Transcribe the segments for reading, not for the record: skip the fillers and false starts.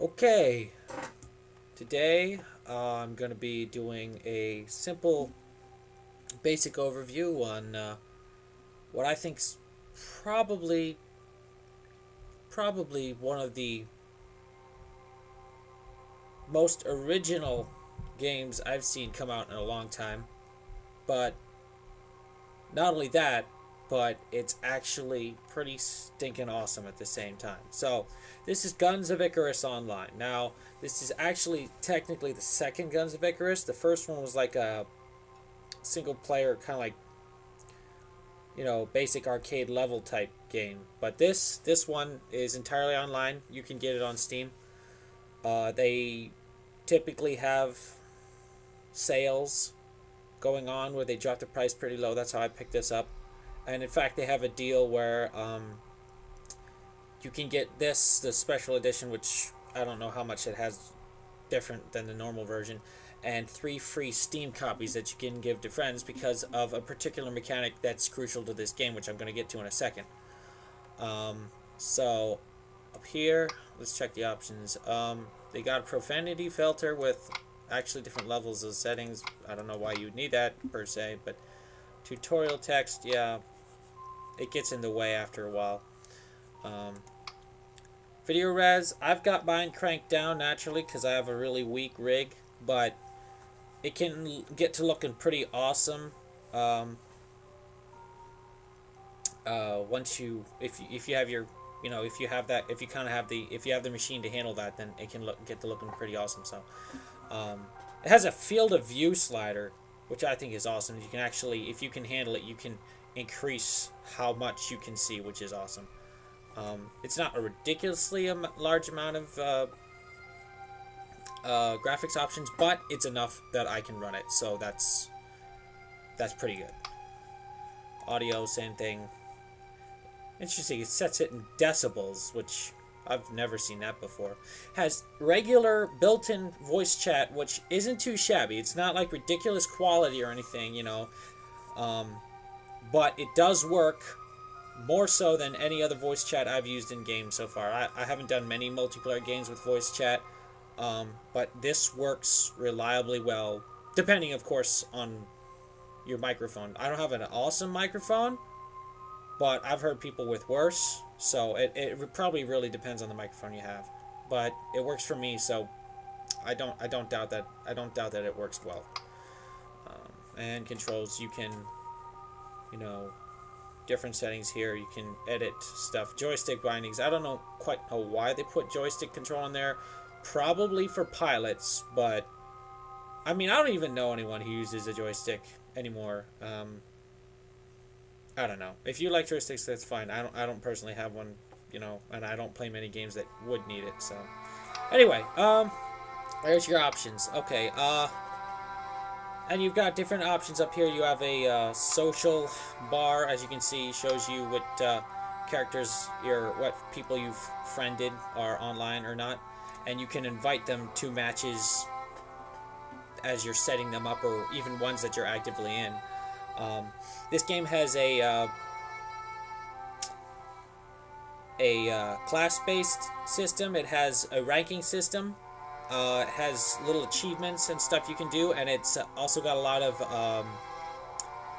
Okay, today I'm going to be doing a simple basic overview on what I think's probably probably one of the most original games I've seen come out in a long time. But not only that, but it's actually pretty stinking awesome at the same time. So, this is Guns of Icarus Online. Now, this is actually technically the second Guns of Icarus. The first one was like a single player, kind of like, basic arcade level type game. But this one is entirely online. You can get it on Steam. They typically have sales going on where they drop the price pretty low. That's how I picked this up. And in fact, they have a deal where you can get the special edition, which I don't know how much it has different than the normal version, and 3 free Steam copies that you can give to friends because of a particular mechanic that's crucial to this game, which I'm going to get to in a second. So, up here, let's check the options. They got a profanity filter with actually different levels of settings. I don't know why you would need that, per se, but tutorial text, yeah, it gets in the way after a while. Video res, I've got mine cranked down naturally because I have a really weak rig, but it can get to looking pretty awesome. Once if you have your if you have that, if you kind of have if you have the machine to handle that, then it can get to looking pretty awesome. So it has a field of view slider, which I think is awesome. You can actually, if you can handle it, you can increase how much you can see, which is awesome. It's not a ridiculously large amount of graphics options, but it's enough that I can run it, so that's pretty good. Audio, same thing. Interesting, it sets it in decibels, which I've never seen that before. Has regular built-in voice chat, which isn't too shabby. It's not like ridiculous quality or anything, but it does work more so than any other voice chat I've used in games so far. I haven't done many multiplayer games with voice chat, but this works reliably well, depending, of course, on your microphone. I don't have an awesome microphone, but I've heard people with worse, so it probably really depends on the microphone you have. But it works for me, so I don't doubt that it works well. And controls, you can, different settings here. You can edit stuff. Joystick bindings. I don't know quite know why they put joystick control in there. Probably for pilots, but I mean, I don't even know anyone who uses a joystick anymore. I don't know. If you like joysticks, that's fine. I don't personally have one, and I don't play many games that would need it. So, anyway, there's your options. Okay, and you've got different options up here. You have a social bar, as you can see, shows you what characters what people you've friended are online or not, and you can invite them to matches as you're setting them up, or even ones that you're actively in. This game has a class-based system. It has a ranking system. It has little achievements and stuff you can do, and it's also got a lot of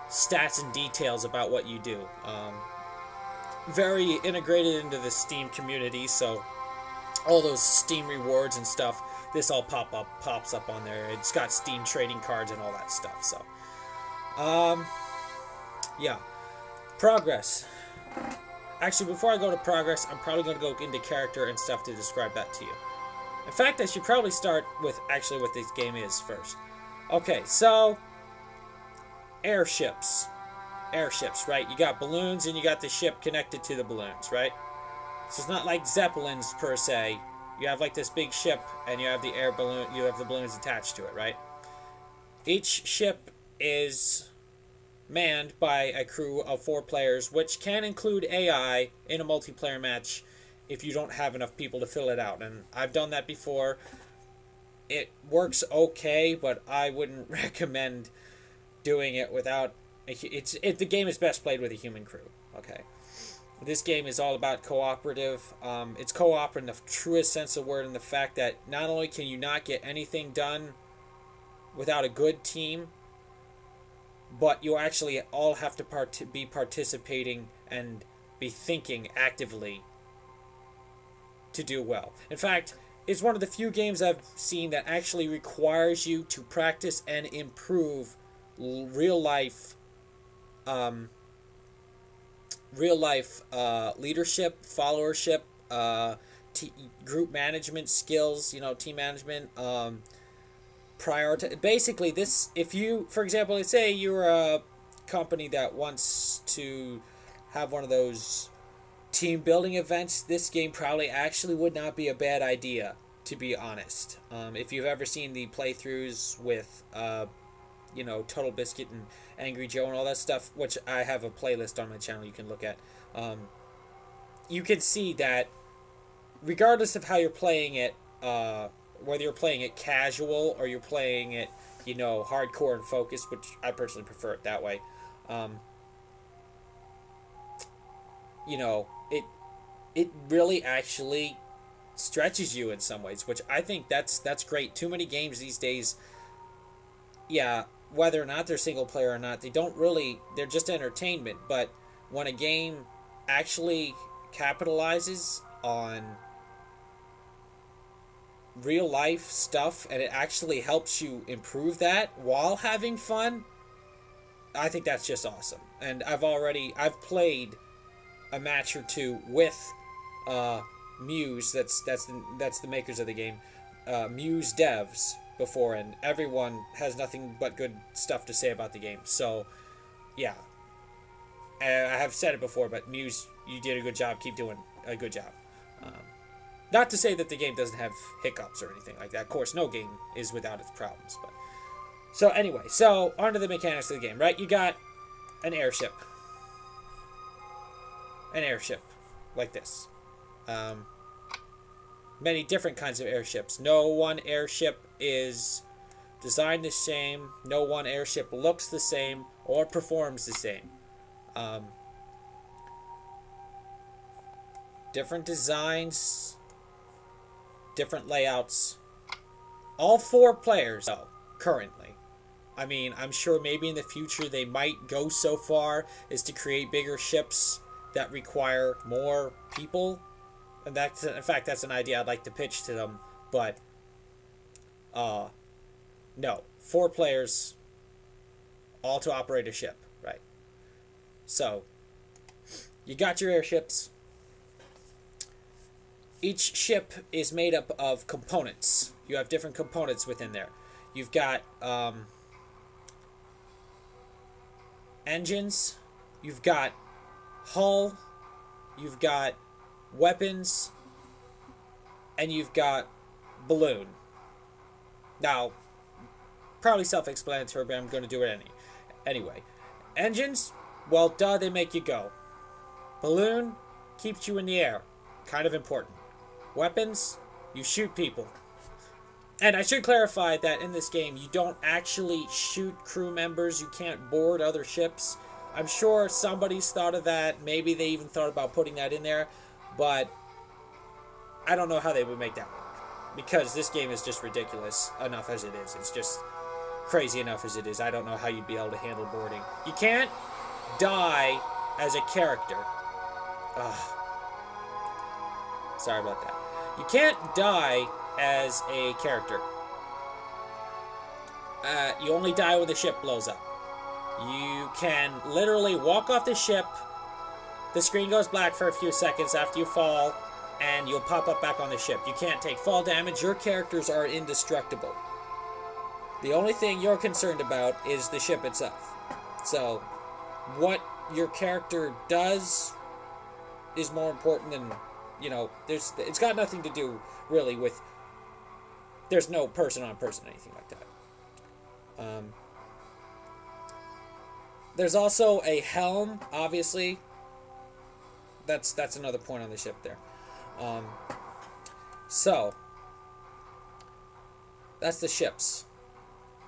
stats and details about what you do. Very integrated into the Steam community, so all those Steam rewards and stuff, this all pops up on there. It's got Steam trading cards and all that stuff. So, yeah, progress. Actually, before I go to progress, I'm probably going to go into character and stuff to describe that to you. In fact, I should probably start with actually what this game is first. Okay, so airships. Airships, right? You got balloons and you got the ship connected to the balloons, right? So it's not like Zeppelins per se. You have like this big ship and you have the air balloon, you have the balloons attached to it, right? Each ship is manned by a crew of 4 players, which can include AI in a multiplayer match if you don't have enough people to fill it out. And I've done that before. It works okay, but I wouldn't recommend doing it without the game is best played with a human crew. Okay. This game is all about cooperative. It's co-op in the truest sense of the word, in the fact that not only can you not get anything done without a good team, but you actually all have to be participating and be thinking actively to do well. In fact, it's one of the few games I've seen that actually requires you to practice and improve real life um, leadership, followership, group management skills, team management, prioritize. Basically, this, if you, for example, let's say you're a company that wants to have one of those team building events, this game probably actually would not be a bad idea, to be honest. If you've ever seen the playthroughs with Total Biscuit and Angry Joe and all that stuff, which I have a playlist on my channel you can look at, you can see that regardless of how you're playing it, whether you're playing it casual or you're playing it, hardcore and focused, which I personally prefer it that way, it really actually stretches you in some ways, which I think that's great. Too many games these days, yeah, whether or not they're single player or not, they're just entertainment. But when a game actually capitalizes on real life stuff and it actually helps you improve that while having fun, I think that's just awesome. And I've played a match or two with Muse. That's the makers of the game, Muse devs before, and everyone has nothing but good stuff to say about the game. So, yeah, I have said it before, but Muse, you did a good job. Keep doing a good job. Not to say that the game doesn't have hiccups or anything like that. Of course, no game is without its problems. But so anyway, on to the mechanics of the game, right? You got an airship. An airship like this. Many different kinds of airships. No one airship is designed the same. No one airship looks the same or performs the same. Different designs, different layouts. All 4 players, though, currently. I mean, I'm sure maybe in the future they might go so far as to create bigger ships that require more people. And in fact, that's an idea I'd like to pitch to them. But, no. 4 players, all to operate a ship, right? So, you got your airships. Each ship is made up of components. You have different components within there. You've got engines. You've got hull. You've got weapons. And you've got balloon. Now, probably self-explanatory, but I'm going to do it anyway. Engines, well, duh, they make you go. Balloon keeps you in the air. Kind of important. Weapons, you shoot people. And I should clarify that in this game, you don't actually shoot crew members. You can't board other ships. I'm sure somebody's thought of that. Maybe they even thought about putting that in there. But I don't know how they would make that work, because this game is just ridiculous enough as it is. It's just crazy enough as it is. I don't know how you'd be able to handle boarding. You can't die as a character. Ugh. Sorry about that. You can't die as a character. You only die when the ship blows up. You can literally walk off the ship, the screen goes black for a few seconds after you fall, and you'll pop up back on the ship. You can't take fall damage. Your characters are indestructible. The only thing you're concerned about is the ship itself. So, what your character does is more important than, it's got nothing to do really with, there's no person-on-person anything like that. There's also a helm, obviously. That's another point on the ship there. So, that's the ships.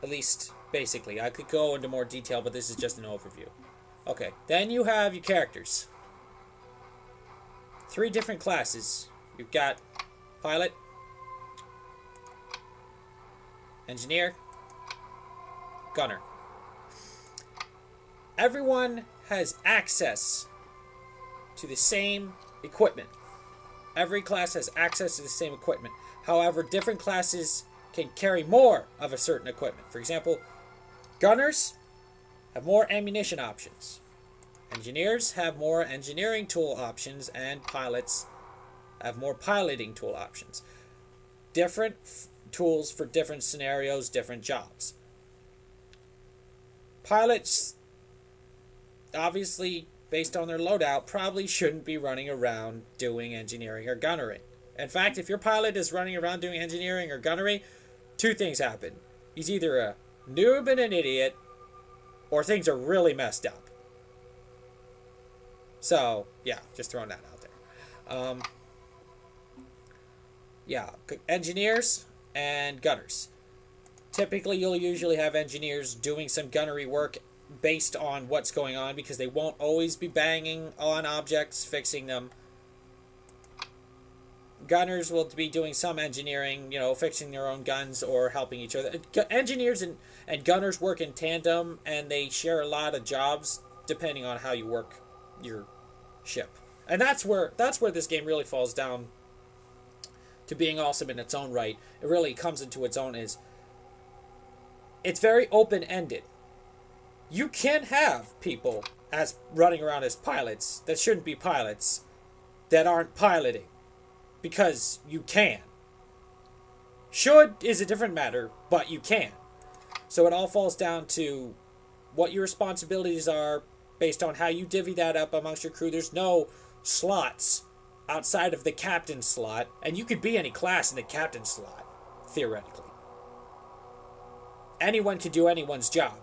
At least, basically. I could go into more detail, but this is just an overview. Okay, then you have your characters. three different classes. You've got pilot, engineer, gunner. Everyone has access to the same equipment. Every class has access to the same equipment. However, different classes can carry more of a certain equipment. For example, gunners have more ammunition options. Engineers have more engineering tool options, and pilots have more piloting tool options. Different tools for different scenarios, different jobs. Pilots, obviously, based on their loadout, probably shouldn't be running around doing engineering or gunnery. In fact, if your pilot is running around doing engineering or gunnery, two things happen. He's either a noob and an idiot, or things are really messed up. So, yeah, just throwing that out there. Yeah, engineers and gunners. Typically, you'll usually have engineers doing some gunnery work based on what's going on, because they won't always be banging on objects, fixing them. Gunners will be doing some engineering, fixing their own guns or helping each other. Engineers and gunners work in tandem, and they share a lot of jobs depending on how you work your ship. And that's where this game really falls down to being awesome in its own right. It really comes into its own. It's very open-ended. You can have people as running around as pilots that shouldn't be pilots, that aren't piloting, because you can. Should is a different matter, but you can. So it all falls down to what your responsibilities are based on how you divvy that up amongst your crew. There's no slots outside of the captain slot, and you could be any class in the captain slot, theoretically. Anyone can do anyone's job,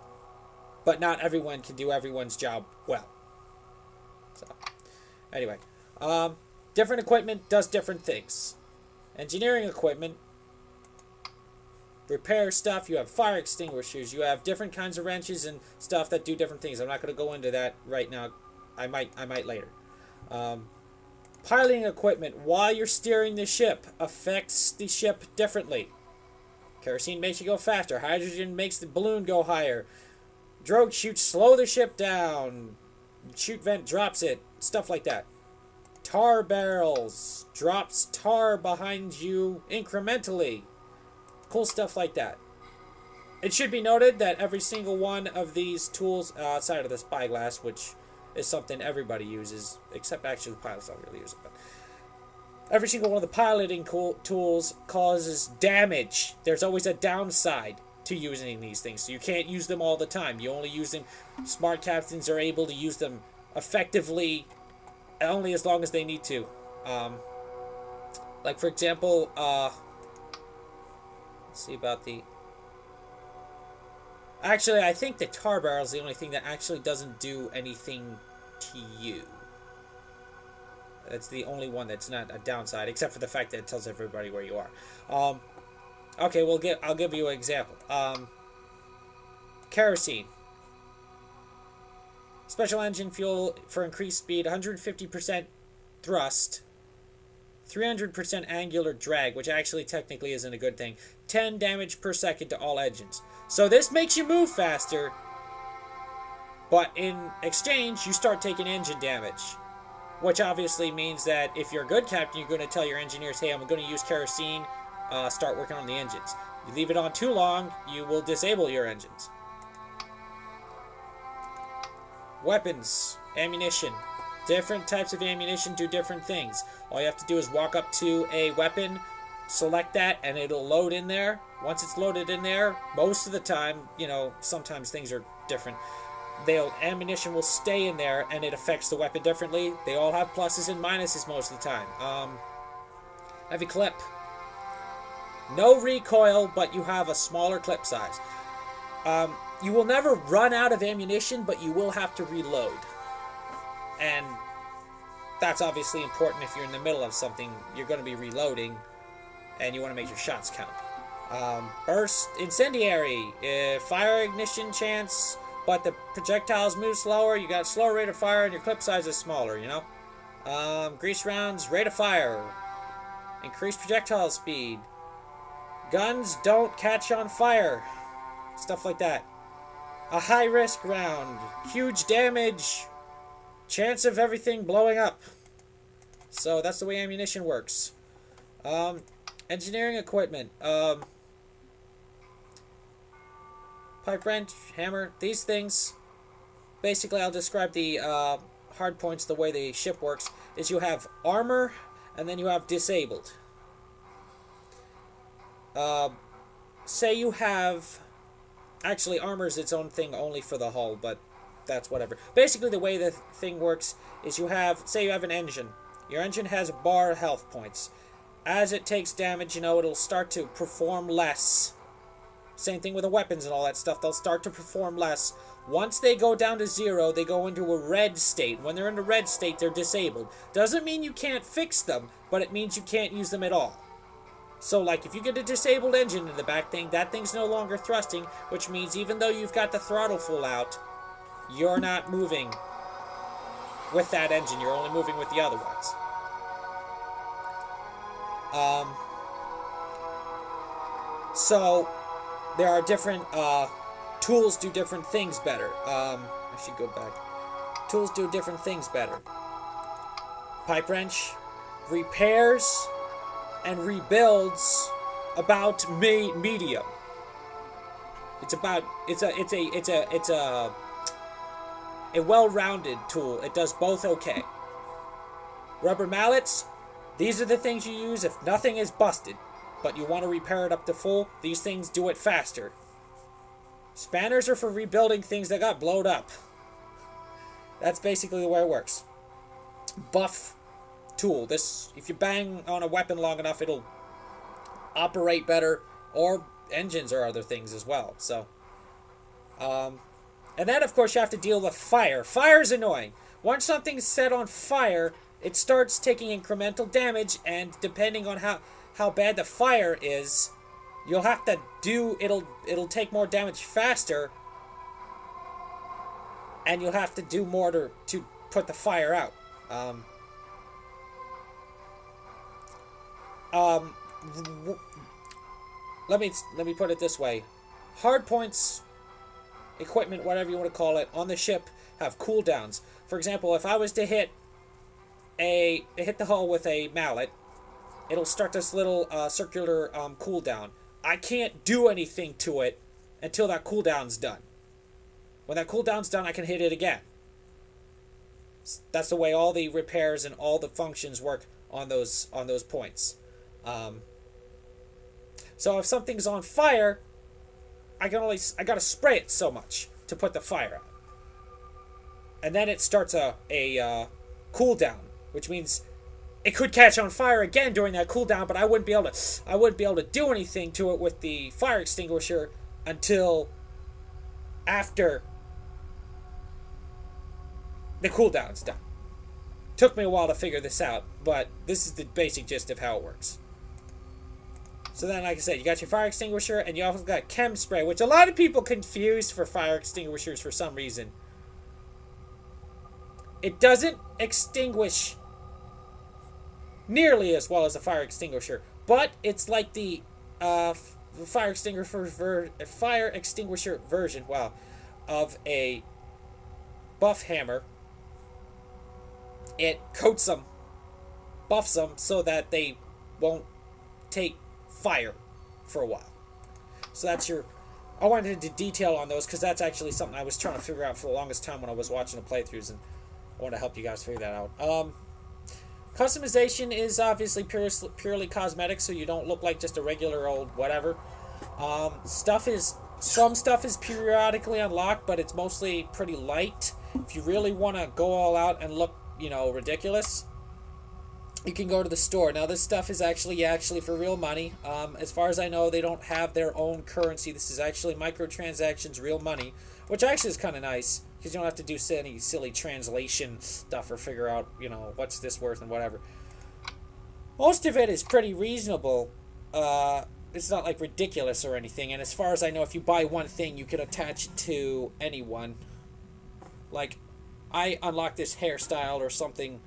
but not everyone can do everyone's job well. So, anyway, different equipment does different things. Engineering equipment, repair stuff. You have fire extinguishers. You have different kinds of wrenches and stuff that do different things. I'm not going to go into that right now. I might later. Piloting equipment while you're steering the ship affects the ship differently. Kerosene makes you go faster. Hydrogen makes the balloon go higher. Drogue chutes slow the ship down. Chute vent drops it. Stuff like that. Tar barrels drops tar behind you incrementally. Cool stuff like that. It should be noted that every single one of these tools, outside of the spyglass, which is something everybody uses, except actually the pilots don't really use it, but every single one of the piloting tools causes damage. There's always a downside to using these things, so you can't use them all the time. You only use them. Smart captains are able to use them effectively only as long as they need to. Like, for example, let's see about the... Actually, I think the tar barrel is the only thing that actually doesn't do anything to you. That's the only one that's not a downside, except for the fact that it tells everybody where you are. Okay, I'll give you an example. Kerosene. Special engine fuel for increased speed, 150% thrust, 300% angular drag, which actually technically isn't a good thing. 10 damage per second to all engines. So this makes you move faster, but in exchange, you start taking engine damage. Which obviously means that if you're a good captain, you're going to tell your engineers, hey, I'm going to use kerosene, start working on the engines. You leave it on too long, you will disable your engines. Weapons, ammunition. Different types of ammunition do different things. All you have to do is walk up to a weapon, select that, and it'll load in there. Once it's loaded in there, most of the time, sometimes things are different. Ammunition will stay in there, and it affects the weapon differently. They all have pluses and minuses most of the time. Heavy clip. No recoil, but you have a smaller clip size. You will never run out of ammunition, but you will have to reload. And that's obviously important if you're in the middle of something. You're going to be reloading, and you want to make your shots count. Burst, incendiary, fire ignition chance, but the projectiles move slower. You got a slower rate of fire, and your clip size is smaller, Grease rounds, rate of fire, increased projectile speed, guns don't catch on fire, stuff like that. A high risk round, huge damage, chance of everything blowing up. So that's the way ammunition works. Engineering equipment. Pipe wrench, hammer, these things. Basically, I'll describe the hard points the way the ship works. Is you have armor, and then you have disabled. Say you have... Actually, armor is its own thing only for the hull, but that's whatever. Basically, the way the thing works is you have... Say you have an engine. Your engine has a bar of health points. As it takes damage, you know, it'll start to perform less. Same thing with the weapons and all that stuff. They'll start to perform less. Once they go down to 0, they go into a red state. When they're in the red state, they're disabled. Doesn't mean you can't fix them, but it means you can't use them at all. So, like, if you get a disabled engine in the back thing, that thing's no longer thrusting, which means even though you've got the throttle full out, you're not moving with that engine. You're only moving with the other ones. So, there are different, tools do different things better. I should go back. Tools do different things better. Pipe wrench repairs and rebuilds about medium. It's a well-rounded tool. It does both okay. Rubber mallets, these are the things you use if nothing is busted, but you want to repair it up to full. These things do it faster. Spanners are for rebuilding things that got blowed up. That's basically the way it works. Buff tool. This, if you bang on a weapon long enough, it'll operate better, or engines or other things as well. So, and then of course you have to deal with fire. Fire's annoying. Once something's set on fire, it starts taking incremental damage, and depending on how bad the fire is, you'll have to do, it'll take more damage faster, and you'll have to do more to put the fire out. Let me put it this way. Hard points, equipment, whatever you want to call it, on the ship have cooldowns. For example, if I was to hit the hull with a mallet, it'll start this little circular cooldown. I can't do anything to it until that cooldown's done. When that cooldown's done, I can hit it again. That's the way all the repairs and all the functions work on those points. So if something's on fire, I gotta spray it so much to put the fire out, and then it starts a cooldown, which means it could catch on fire again during that cooldown, but I wouldn't be able to do anything to it with the fire extinguisher until after the cooldown's done. Took me a while to figure this out, but this is the basic gist of how it works. So then, like I said, you got your fire extinguisher, and you also got chem spray, which a lot of people confuse for fire extinguishers for some reason. It doesn't extinguish nearly as well as a fire extinguisher, but it's like the fire extinguisher version, wow, of a buff hammer. It coats them, buffs them, so that they won't take fire for a while. So that's your... I wanted to detail on those because that's actually something I was trying to figure out for the longest time when I was watching the playthroughs, and I want to help you guys figure that out. Customization is obviously purely cosmetic, so you don't look like just a regular old whatever. Some stuff is periodically unlocked, but it's mostly pretty light. If you really want to go all out and look, ridiculous, you can go to the store. Now, this stuff is actually for real money. As far as I know, they don't have their own currency. This is actually microtransactions, real money, which actually is kind of nice, because you don't have to do any silly translation stuff or figure out, what's this worth and whatever. Most of it is pretty reasonable. It's not, like, ridiculous or anything. And as far as I know, if you buy one thing, you can attach it to anyone. Like, I unlocked this hairstyle or something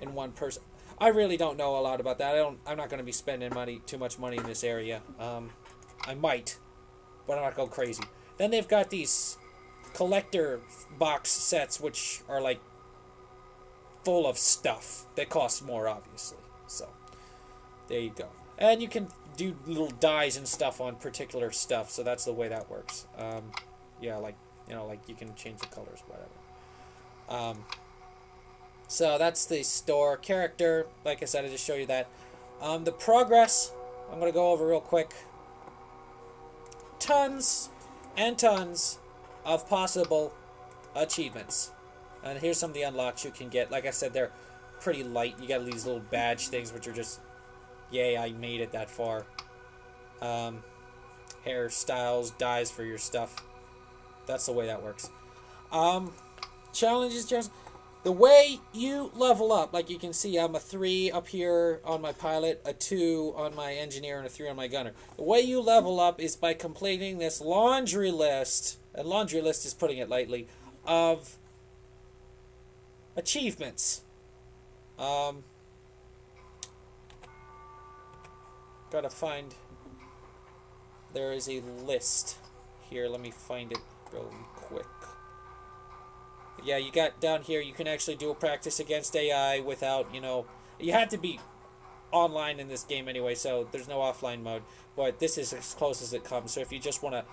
in one person. I really don't know a lot about that. I'm not going to be spending too much money in this area. I might, but I'm not going crazy. Then they've got these collector box sets, which are like full of stuff that costs more, obviously. So there you go. And you can do little dyes and stuff on particular stuff, so that's the way that works. Yeah, like, you know, like you can change the colors, whatever. So that's the store character. Like I said, I just show you that. The progress, I'm going to go over real quick. Tons and tons of possible achievements. And here's some of the unlocks you can get. Like I said, they're pretty light. You got these little badge things, which are just, yay, I made it that far. Hairstyles, dyes for your stuff. That's the way that works. Challenges, just the way you level up. Like you can see, I'm a 3 up here on my pilot, a 2 on my engineer, and a 3 on my gunner. The way you level up is by completing this laundry list, and laundry list is putting it lightly, of achievements. Gotta find, there is a list here. Let me find it real quick. Yeah, you got down here, you can actually do a practice against AI without, you know, you have to be online in this game anyway, so there's no offline mode, but this is as close as it comes. So if you just want to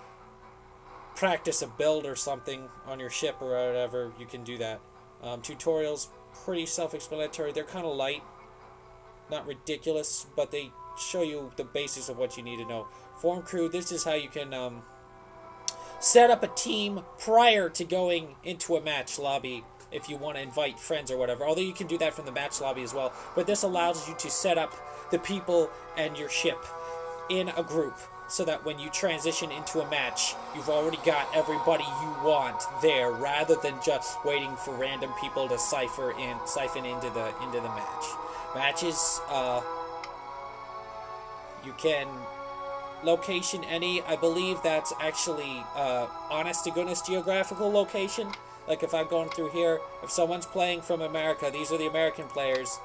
practice a build or something on your ship or whatever, you can do that. Tutorials, pretty self-explanatory. They're kind of light, not ridiculous, but they show you the basics of what you need to know. Form crew, this is how you can set up a team prior to going into a match lobby if you want to invite friends or whatever. Although you can do that from the match lobby as well. But this allows you to set up the people and your ship in a group so that when you transition into a match, you've already got everybody you want there, rather than just waiting for random people to siphon into the match. Matches, you can location any. I believe that's actually honest to goodness geographical location. Like if I'm going through here, if someone's playing from America, these are the American players.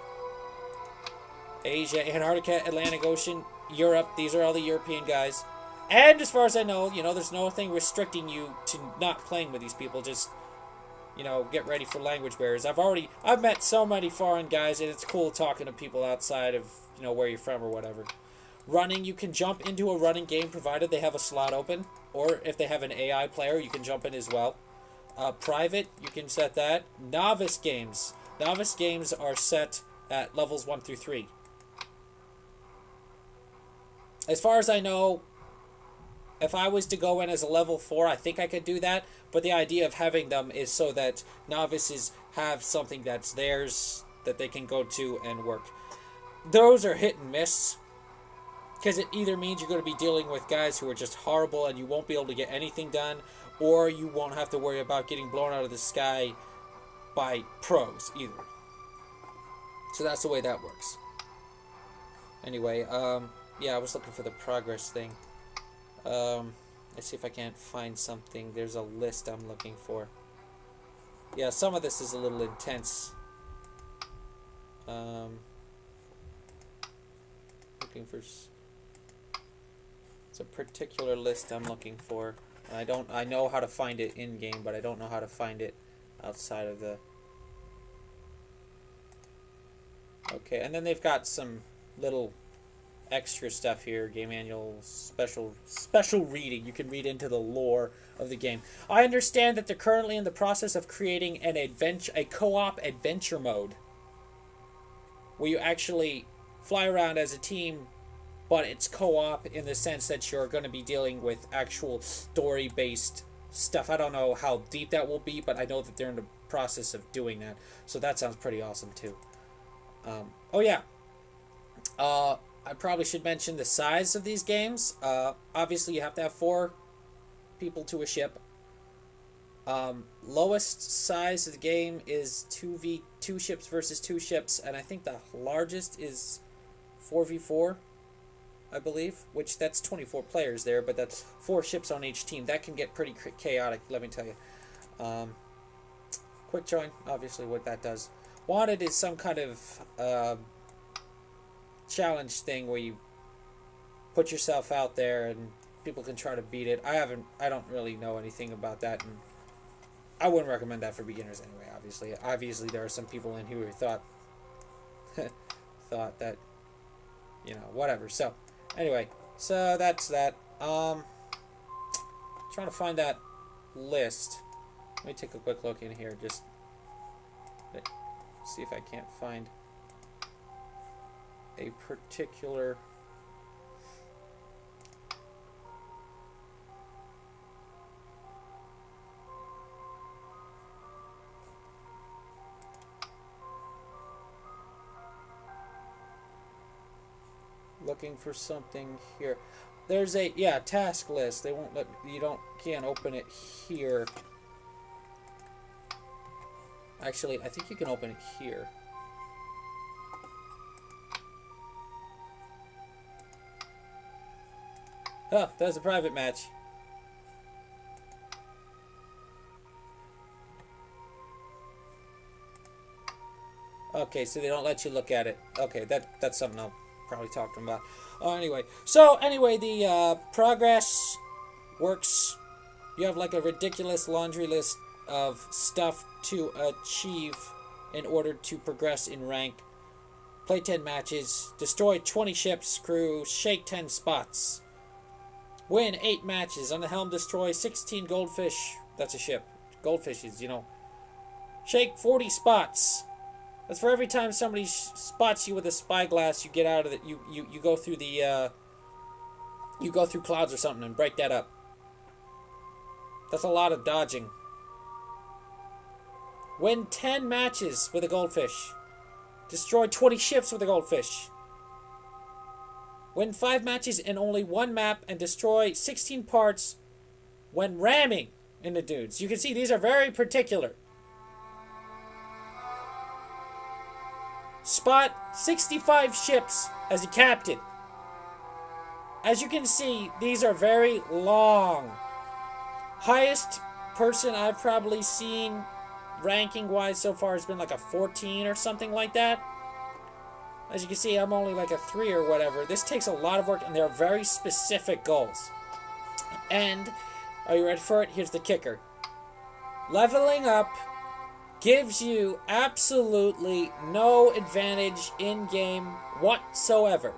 Asia, Antarctica, Atlantic Ocean, Europe, these are all the European guys. And as far as I know, you know, there's nothing restricting you to not playing with these people. Just, you know, get ready for language barriers. I've met so many foreign guys, and it's cool talking to people outside of, you know, where you're from or whatever. Running, you can jump into a running game provided they have a slot open, or if they have an AI player, you can jump in as well. Private, you can set that. Novice games. Novice games are set at levels 1 through 3. As far as I know, if I was to go in as a level 4, I think I could do that. But the idea of having them is so that novices have something that's theirs that they can go to and work. Those are hit and miss, because it either means you're going to be dealing with guys who are just horrible and you won't be able to get anything done, or you won't have to worry about getting blown out of the sky by pros either. So that's the way that works. Anyway, yeah, I was looking for the progress thing. Let's see if I can't find something. There's a list I'm looking for. Yeah, some of this is a little intense. Looking for... It's a particular list I'm looking for. I know how to find it in-game, but I don't know how to find it outside of the... Okay, and then they've got some little extra stuff here. Game manual, special reading. You can read into the lore of the game. I understand that they're currently in the process of creating a co-op adventure mode where you actually fly around as a team, but it's co-op in the sense that you're going to be dealing with actual story-based stuff. I don't know how deep that will be, but I know that they're in the process of doing that. So that sounds pretty awesome too. Oh yeah. I probably should mention the size of these games. Obviously, you have to have 4 people to a ship. Lowest size of the game is 2 ships versus 2 ships, and I think the largest is 4v4, I believe, which that's 24 players there, but that's 4 ships on each team. That can get pretty chaotic, let me tell you. Quick join, obviously, what that does. wanted is some kind of challenge thing where you put yourself out there and people can try to beat it. I don't really know anything about that, and I wouldn't recommend that for beginners anyway. Obviously there are some people in here who thought thought that, you know, whatever. So anyway, so that's that. Trying to find that list. Let me take a quick look in here, just see if I can't find a particular looking for something here. There's a task list. They won't let can't open it here. Actually, I think you can open it here. Oh, that's a private match. Okay, so they don't let you look at it. Okay, that's something I'll probably talk to them about. Anyway, the progress works. You have like a ridiculous laundry list of stuff to achieve in order to progress in rank. Play 10 matches, destroy 20 ships, crew, shake 10 spots. Win 8 matches. On the helm, destroy 16 goldfish. That's a ship. Goldfishes, you know. Shake 40 spots. That's for every time somebody spots you with a spyglass, you get out of it. You go through the you go through clouds or something and break that up. That's a lot of dodging. Win 10 matches with a goldfish. Destroy 20 ships with a goldfish. Win 5 matches in only 1 map and destroy 16 parts when ramming into dudes. You can see these are very particular. Spot 65 ships as a captain. As you can see, these are very long. Highest person I've probably seen ranking-wise so far has been like a 14 or something like that. As you can see, I'm only like a 3 or whatever. This takes a lot of work, and they're very specific goals. And, are you ready for it? Here's the kicker. Leveling up gives you absolutely no advantage in-game whatsoever.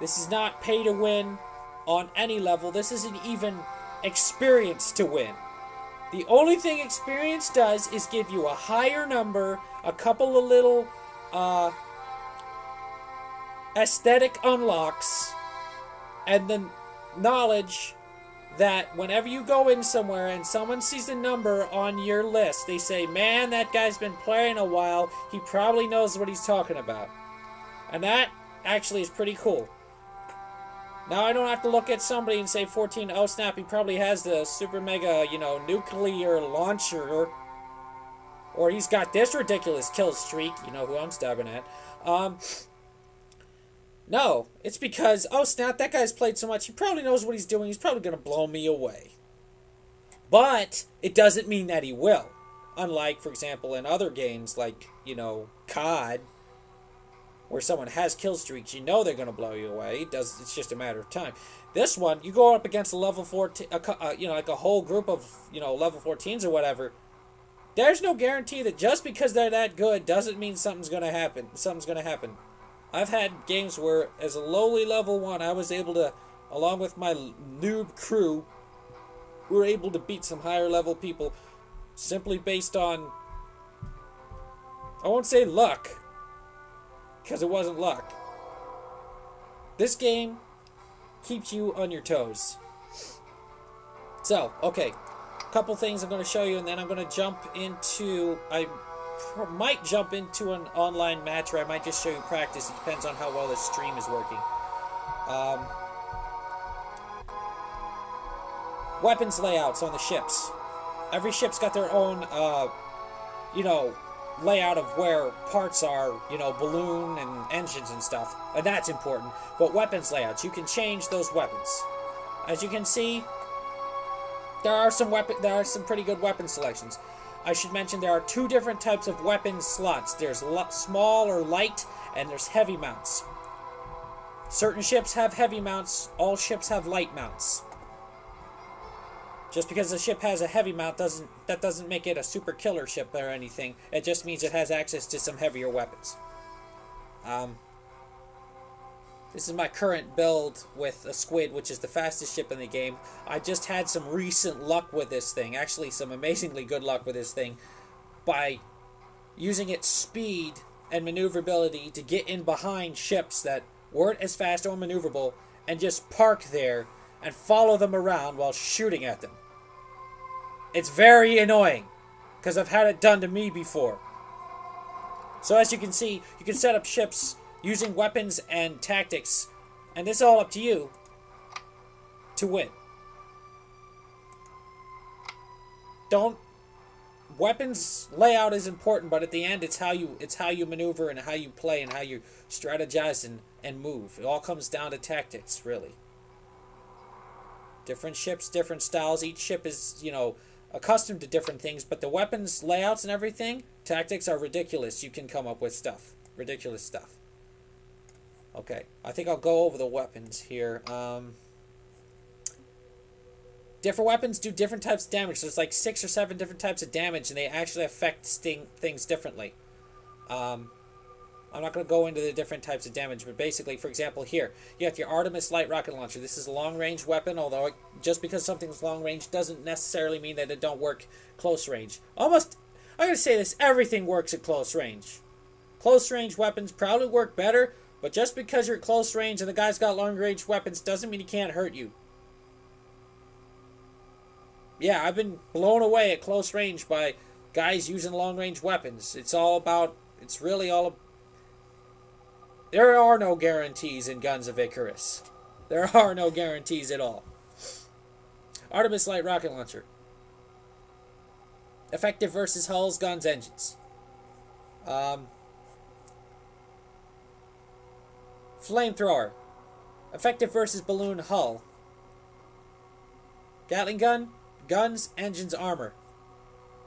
This is not pay to win on any level. This isn't even experience to win. The only thing experience does is give you a higher number, a couple of little aesthetic unlocks, and the knowledge that whenever you go in somewhere and someone sees the number on your list, they say, man, that guy's been playing a while. He probably knows what he's talking about. And that actually is pretty cool. Now I don't have to look at somebody and say 14, oh snap, he probably has the super mega, nuclear launcher. Or he's got this ridiculous kill streak. You know who I'm stabbing at. No, it's because, oh snap, that guy's played so much, he probably knows what he's doing, he's probably going to blow me away. But it doesn't mean that he will. Unlike, for example, in other games like, COD, where someone has kill streaks, you know they're going to blow you away. It's just a matter of time. This one, you go up against a level 14, like a whole group of, level 14s or whatever. There's no guarantee that just because they're that good doesn't mean something's going to happen. I've had games where, as a lowly level 1, I was able to, along with my noob crew, we were able to beat some higher level people simply based on, I won't say luck, because it wasn't luck. This game keeps you on your toes. So, okay, a couple things I'm going to show you, and then I'm going to jump into, I might jump into an online match, or I might just show you practice. It depends on how well the stream is working. Weapons layouts on the ships. Every ship's got their own, layout of where parts are, balloon and engines and stuff, and that's important. But weapons layouts, you can change those weapons. As you can see, there are some pretty good weapon selections. I should mention there are two different types of weapon slots. There's small or light, and there's heavy mounts. Certain ships have heavy mounts, all ships have light mounts. Just because a ship has a heavy mount doesn't make it a super killer ship or anything. It just means it has access to some heavier weapons. This is my current build with a squid, which is the fastest ship in the game. I just had some recent luck with this thing. Actually, some amazingly good luck with this thing. By using its speed and maneuverability to get in behind ships that weren't as fast or maneuverable. And just park there and follow them around while shooting at them. It's very annoying. Because I've had it done to me before. So as you can see, you can set up ships using weapons and tactics, and this is all up to you to win. Weapons layout is important, but at the end it's how you maneuver and how you play and how you strategize and move. It all comes down to tactics, really. Different ships, different styles. Each ship is, accustomed to different things, but the weapons layouts and everything, tactics are ridiculous. You can come up with stuff. Ridiculous stuff. Okay, I think I'll go over the weapons here. Different weapons do different types of damage. So there's like 6 or 7 different types of damage, and they actually affect things differently. I'm not going to go into the different types of damage, but basically, for example, here, you have your Artemis Light Rocket Launcher. This is a long-range weapon, although just because something's long-range doesn't necessarily mean that it don't work close range. I'm going to say this, everything works at close range. Close-range weapons probably work better, but just because you're at close range and the guy's got long-range weapons doesn't mean he can't hurt you. Yeah, I've been blown away at close range by guys using long-range weapons. There are no guarantees in Guns of Icarus. There are no guarantees at all. Artemis Light Rocket Launcher. Effective versus hulls, guns, engines. Flamethrower. Effective versus balloon, hull. Gatling gun, guns, engines, armor.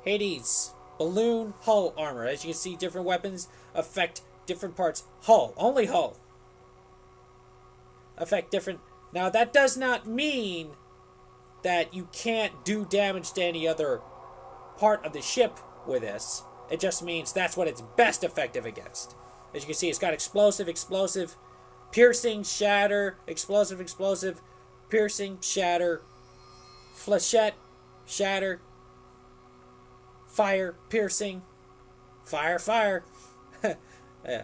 Hades. Balloon, hull, armor. As you can see, different weapons affect different parts. Hull. Only hull. Affect different... Now, that does not mean that you can't do damage to any other part of the ship with this. It just means that's what it's best effective against. As you can see, it's got explosive, explosive, piercing, shatter, explosive, explosive, piercing, shatter, flechette, shatter, fire, piercing, fire, fire. Yeah.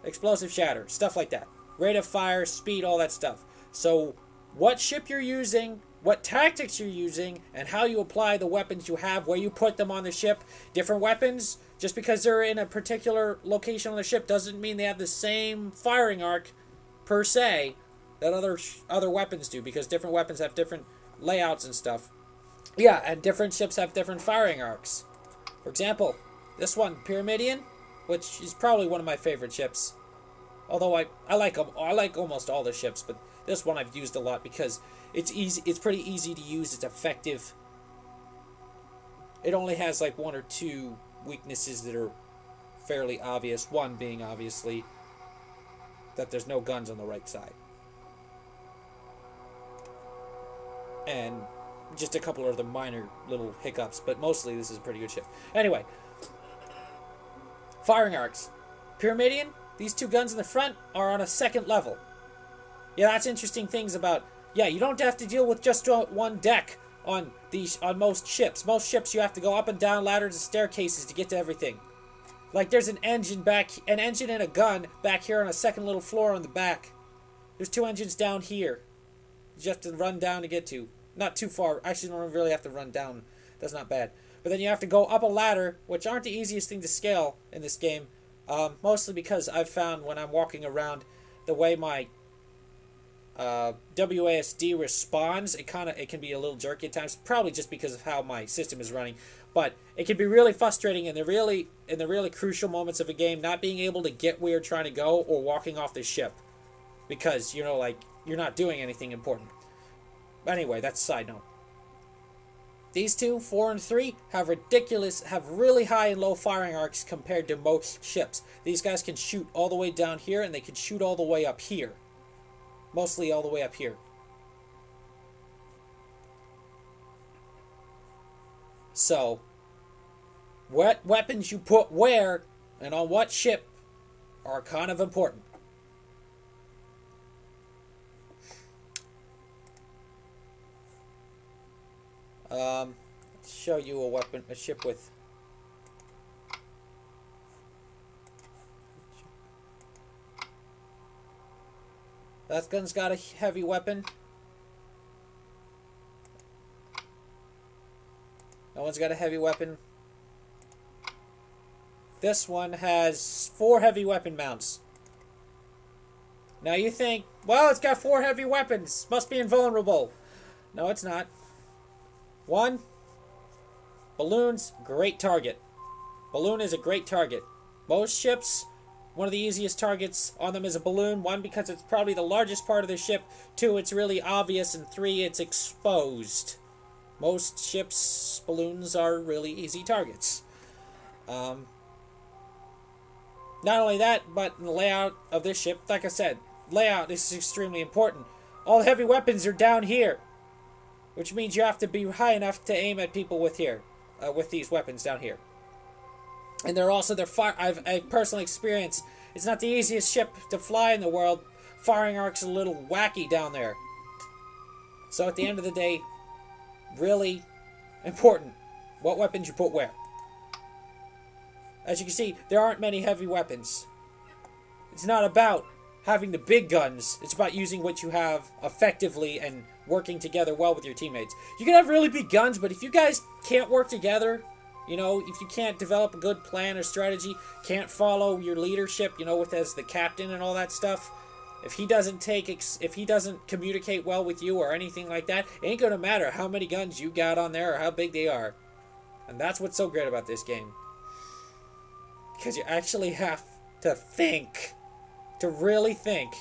Explosive, shatter, stuff like that. Rate of fire, speed, all that stuff. So what ship you're using, what tactics you're using, and how you apply the weapons you have, where you put them on the ship. Different weapons, just because they're in a particular location on the ship doesn't mean they have the same firing arc per se that other weapons do, because different weapons have different layouts and stuff. Yeah, and different ships have different firing arcs. For example, this one, Pyramidion, which is probably one of my favorite ships. Although I like them, I like almost all the ships, but this one I've used a lot because it's easy. It's pretty easy to use. It's effective. It only has like 1 or 2 weaknesses that are fairly obvious. One being obviously that there's no guns on the right side, and just a couple of the minor little hiccups. But mostly this is a pretty good ship. Anyway, firing arcs. Pyramidion. These 2 guns in the front are on a 2nd level. Yeah, that's interesting things about... Yeah, you don't have to deal with just one deck on most ships. Most ships you have to go up and down ladders and staircases to get to everything. Like there's an engine and a gun back here on a 2nd little floor on the back. There's 2 engines down here. You have to run down to get to. Not too far. Actually, you don't really have to run down. That's not bad. But then you have to go up a ladder, which aren't the easiest thing to scale in this game. Mostly because I've found when I'm walking around, the way my WASD responds, it can be a little jerky at times. Probably just because of how my system is running, but it can be really frustrating in the really crucial moments of a game, not being able to get where you're trying to go or walking off the ship because like you're not doing anything important. But anyway, that's a side note. These two, 4 and 3, have really high and low firing arcs compared to most ships. These guys can shoot all the way down here, and they can shoot all the way up here. Mostly all the way up here. So, what weapons you put where and on what ship are kind of important. Let's show you a ship with. That gun's got a heavy weapon. That one's got a heavy weapon. This one has 4 heavy weapon mounts. Now you think, well, it's got 4 heavy weapons. Must be invulnerable. No, it's not. 1. Balloons, great target. Balloon is a great target. Most ships, one of the easiest targets on them is a balloon. 1, because it's probably the largest part of the ship. 2, it's really obvious. And 3, it's exposed. Most ships' balloons are really easy targets. Not only that, but in the layout of this ship, like I said, layout is extremely important. All heavy weapons are down here, which means you have to be high enough to aim at people with these weapons down here. And they're also I've personally experienced, it's not the easiest ship to fly in the world. Firing arc's a little wacky down there. So at the end of the day, really important what weapons you put where. As you can see, there aren't many heavy weapons. It's not about having the big guns. It's about using what you have effectively and working together well with your teammates. You can have really big guns, but if you guys can't work together, you know, if you can't develop a good plan or strategy, can't follow your leadership, you know, as the captain and all that stuff, if he doesn't communicate well with you or anything like that, it ain't gonna matter how many guns you got on there or how big they are. And that's what's so great about this game. Because you actually have to think. To really think.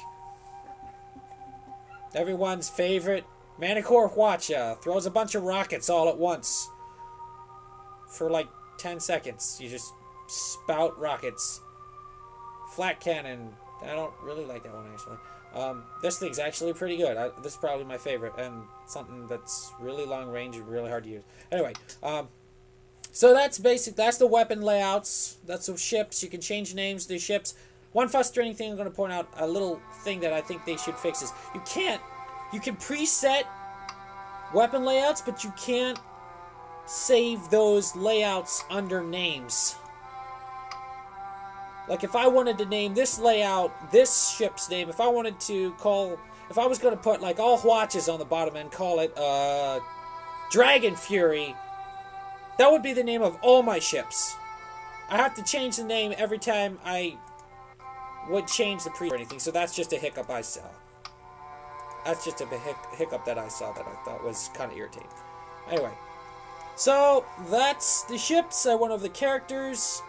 Everyone's favorite Manicore Hwacha throws a bunch of rockets all at once. For like 10 seconds. You just spout rockets. Flat cannon. I don't really like that one, actually. This thing's actually pretty good. This is probably my favorite. And something that's really long range and really hard to use. Anyway, so that's basic. That's the weapon layouts. That's the ships. You can change names to the ships. One frustrating thing I'm going to point out, a little thing that I think they should fix is you can preset weapon layouts, but you can't save those layouts under names. Like if I wanted to name this layout, this ship's name, if I was going to put like all Hwachas on the bottom and call it Dragon Fury, that would be the name of all my ships. I have to change the name every time I would change the pre or anything, so that's just a hiccup I saw. That's just a hiccup that I saw that I thought was kind of irritating. Anyway, so that's the ships. I went over the characters,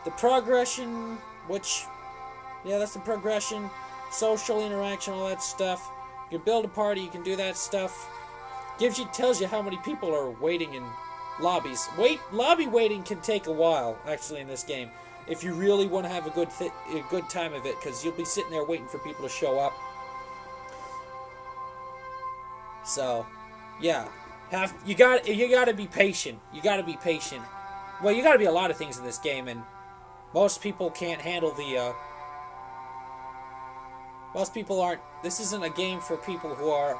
the progression, that's the progression, social interaction, all that stuff. You can build a party, you can do that stuff. Tells you how many people are waiting in lobbies. Lobby waiting can take a while, actually, in this game, if you really want to have a good time of it, because you'll be sitting there waiting for people to show up. So, yeah, you got to be patient. You got to be patient. Well, you got to be a lot of things in this game, and most people can't handle the. Most people aren't. This isn't a game for people who are,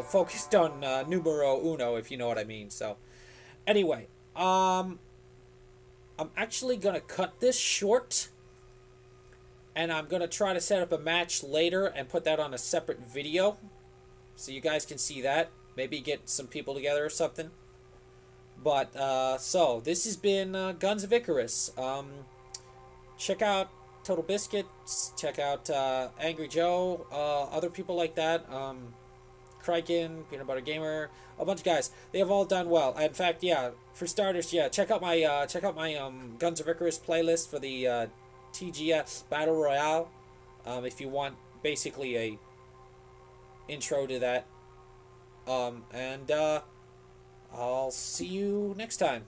focused on numero uno, if you know what I mean. So, anyway, I'm actually gonna cut this short, and I'm gonna try to set up a match later and put that on a separate video, so you guys can see that. Maybe get some people together or something. But so this has been Guns of Icarus. Check out Total Biscuits. Check out Angry Joe. Other people like that. Kryken, Peanut Butter Gamer, a bunch of guys. They have all done well. In fact, yeah, for starters, yeah, check out my Guns of Icarus playlist for the TGS Battle Royale. If you want basically a intro to that. I'll see you next time.